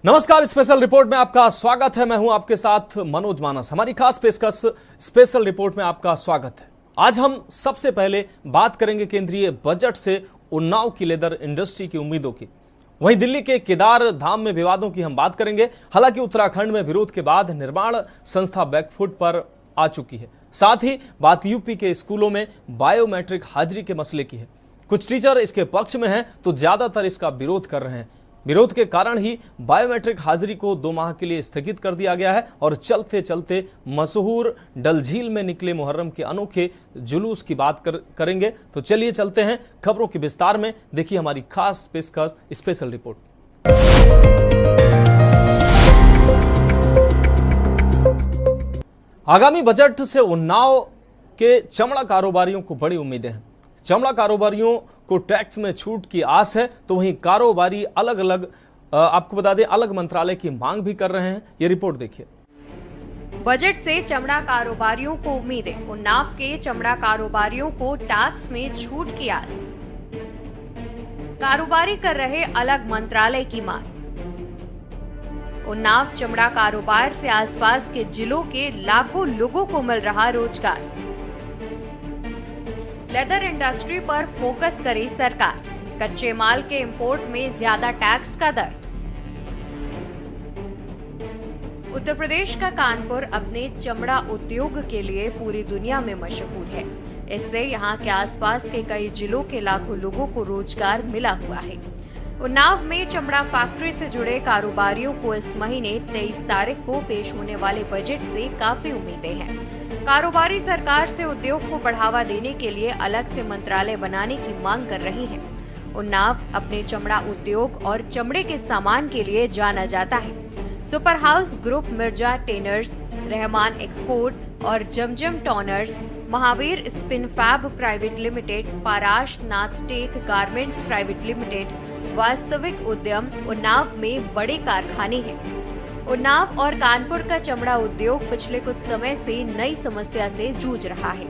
नमस्कार, special report में आपका स्वागत है। मैं हूं आपके साथ मनोज मानस। हमारी खास पेशकश स्पेशल रिपोर्ट में आपका स्वागत है। आज हम सबसे पहले बात करेंगे केंद्रीय बजट से उन्नाव की लेदर इंडस्ट्री की उम्मीदों की। वहीं दिल्ली के केदार धाम में विवादों की हम बात करेंगे। हालांकि उत्तराखंड में विरोध के बाद निर्माण संस्था बैकफुट पर आ चुकी है। साथ ही बात यूपी के स्कूलों में बायोमेट्रिक हाजिरी के मसले की है। कुछ टीचर इसके पक्ष में हैं तो ज्यादातर इसका विरोध कर रहे हैं। विरोध के कारण ही बायोमेट्रिक हाजिरी को 2 माह के लिए स्थगित कर दिया गया है और चलते चलते मशहूर डल झील में निकले मुहर्रम के अनोखे जुलूस की बात करेंगे। तो चलिए चलते हैं खबरों के विस्तार में। देखिए हमारी खास पेशकश स्पेशल रिपोर्ट। आगामी बजट से उन्नाव के चमड़ा कारोबारियों को बड़ी उम्मीदें हैं। चमड़ा कारोबारियों को टैक्स में छूट की आस है, तो वहीं कारोबारी अलग अलग आपको बता दें अलग मंत्रालय की मांग भी कर रहे हैं। ये रिपोर्ट देखिए। बजट से चमड़ा कारोबारियों को उम्मीदें। उन्नाव के चमड़ा कारोबारियों को टैक्स में छूट की आस। कारोबारी कर रहे अलग मंत्रालय की मांग। उन्नाव चमड़ा कारोबार से आसपास के जिलों के लाखों लोगों को मिल रहा रोजगार। लेदर इंडस्ट्री पर फोकस करे सरकार। कच्चे माल के इंपोर्ट में ज्यादा टैक्स का दर्द। उत्तर प्रदेश का कानपुर अपने चमड़ा उद्योग के लिए पूरी दुनिया में मशहूर है। इससे यहाँ के आसपास के कई जिलों के लाखों लोगों को रोजगार मिला हुआ है। उन्नाव में चमड़ा फैक्ट्री से जुड़े कारोबारियों को इस महीने 23 तारीख को पेश होने वाले बजट से काफी उम्मीदें हैं। कारोबारी सरकार से उद्योग को बढ़ावा देने के लिए अलग से मंत्रालय बनाने की मांग कर रही है। उन्नाव अपने चमड़ा उद्योग और चमड़े के सामान के लिए जाना जाता है। Super house group, Mirza tanners, Rahman exports और Zamzam tanners, Mahavir spin fab private limited, Parash Nath tech garments private limited, वास्तविक उद्यम उन्नाव में बड़े कारखाने हैं। उन्नाव और कानपुर का चमड़ा उद्योग पिछले कुछ समय से नई समस्या से जूझ रहा है।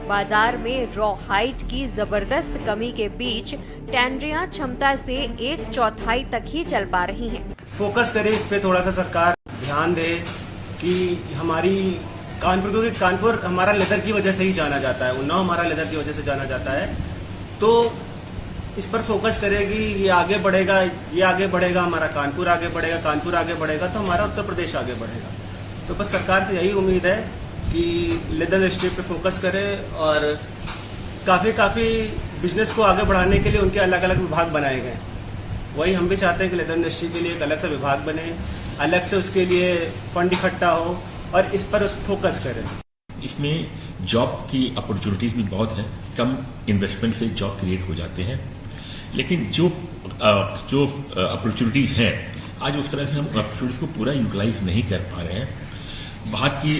बाजार में रॉ हाइट की जबरदस्त कमी के बीच टैनरियां क्षमता से 1/4 तक ही चल पा रही हैं। फोकस करे इस पे थोड़ा सा सरकार ध्यान दे कि हमारी कानपुर, क्योंकि कानपुर हमारा लेदर की वजह से ही जाना जाता है, उन्नाव हमारा लेदर की वजह से जाना जाता है, तो इस पर फोकस करेगी, ये आगे बढ़ेगा, ये आगे बढ़ेगा, हमारा कानपुर आगे बढ़ेगा, कानपुर आगे बढ़ेगा तो हमारा उत्तर प्रदेश आगे बढ़ेगा। तो बस सरकार से यही उम्मीद है कि लेदर इंडस्ट्री पे फोकस करे और काफ़ी बिजनेस को आगे बढ़ाने के लिए उनके अलग अलग विभाग बनाए गए। वही हम भी चाहते हैं कि लेदर इंडस्ट्री के लिए एक अलग सा विभाग बने, अलग से उसके लिए फंड इकट्ठा हो और इस पर फोकस करें। इसमें जॉब की अपॉर्चुनिटीज़ भी बहुत हैं। कम इन्वेस्टमेंट से जॉब क्रिएट हो जाते हैं, लेकिन जो अपॉर्चुनिटीज़ हैं आज उस तरह से हम अपॉर्चुनिटीज़ को पूरा यूटिलाइज नहीं कर पा रहे हैं। बाहर की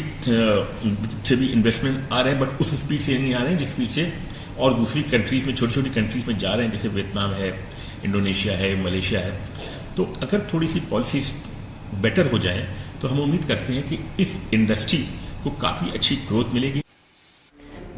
से भी इन्वेस्टमेंट आ रहे हैं, बट उस स्पीड से नहीं आ रहे हैं जिस स्पीड से और दूसरी कंट्रीज़ में, छोटी छोटी कंट्रीज़ में जा रहे हैं, जैसे वियतनाम है, इंडोनेशिया है, मलेशिया है। तो अगर थोड़ी सी पॉलिसीज बेटर हो जाए तो हम उम्मीद करते हैं कि इस इंडस्ट्री को काफ़ी अच्छी ग्रोथ मिलेगी।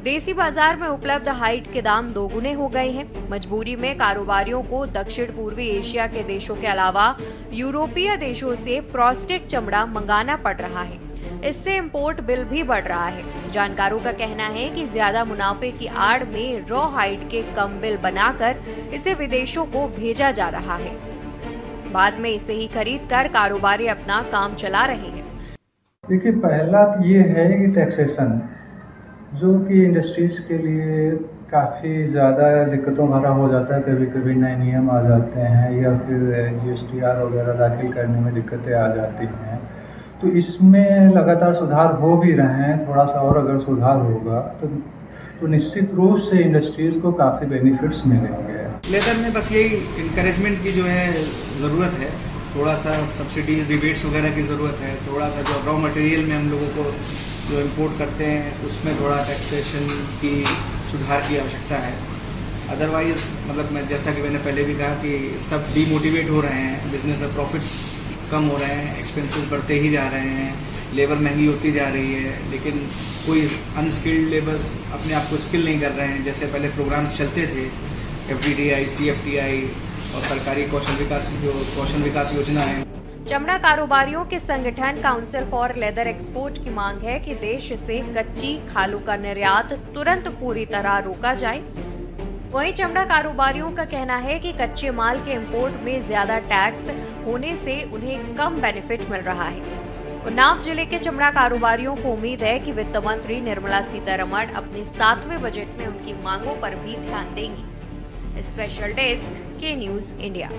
देसी बाजार में उपलब्ध हाइट के दाम दोगुने हो गए हैं। मजबूरी में कारोबारियों को दक्षिण पूर्वी एशिया के देशों के अलावा यूरोपीय देशों से प्रोस्टेट चमड़ा मंगाना पड़ रहा है। इससे इंपोर्ट बिल भी बढ़ रहा है। जानकारों का कहना है कि ज्यादा मुनाफे की आड़ में रॉ हाइट के कम बिल बनाकर इसे विदेशों को भेजा जा रहा है। बाद में इसे ही खरीद कर कारोबारी अपना काम चला रहे हैं। देखिए, पहला ये है कि टैक्सेशन जो कि इंडस्ट्रीज के लिए काफ़ी ज़्यादा दिक्कतों भरा हो जाता है। कभी कभी नए नियम आ जाते हैं या फिर GSTR वगैरह दाखिल करने में दिक्कतें आ जाती हैं। तो इसमें लगातार सुधार हो भी रहे हैं। थोड़ा सा और अगर सुधार होगा तो निश्चित रूप से इंडस्ट्रीज को काफ़ी बेनिफिट्स मिलेंगे। लेदर में बस यही इंकरेजमेंट की जो है ज़रूरत है, थोड़ा सा सब्सिडी रिबेट्स वगैरह की ज़रूरत है, थोड़ा सा जो रॉ मटेरियल में हम लोगों को जो इंपोर्ट करते हैं उसमें थोड़ा टैक्सेशन की सुधार की आवश्यकता है। अदरवाइज मतलब मैं जैसा कि मैंने पहले भी कहा कि सब डीमोटिवेट हो रहे हैं, बिजनेस में प्रॉफिट्स कम हो रहे हैं, एक्सपेंसेस बढ़ते ही जा रहे हैं, लेबर महंगी होती जा रही है, लेकिन कोई अनस्किल्ड लेबर्स अपने आप को स्किल नहीं कर रहे हैं। जैसे पहले प्रोग्राम्स चलते थे FDDI, CFTI और सरकारी कौशल विकास योजना है। चमड़ा कारोबारियों के संगठन काउंसिल फॉर लेदर एक्सपोर्ट की मांग है कि देश से कच्ची खालों का निर्यात तुरंत पूरी तरह रोका जाए। वहीं चमड़ा कारोबारियों का कहना है कि कच्चे माल के इंपोर्ट में ज्यादा टैक्स होने से उन्हें कम बेनिफिट मिल रहा है। उन्नाव जिले के चमड़ा कारोबारियों को उम्मीद है कि वित्त मंत्री निर्मला सीतारमण अपने 7वें बजट में उनकी मांगों पर भी ध्यान देंगी। स्पेशल डेस्क के न्यूज इंडिया।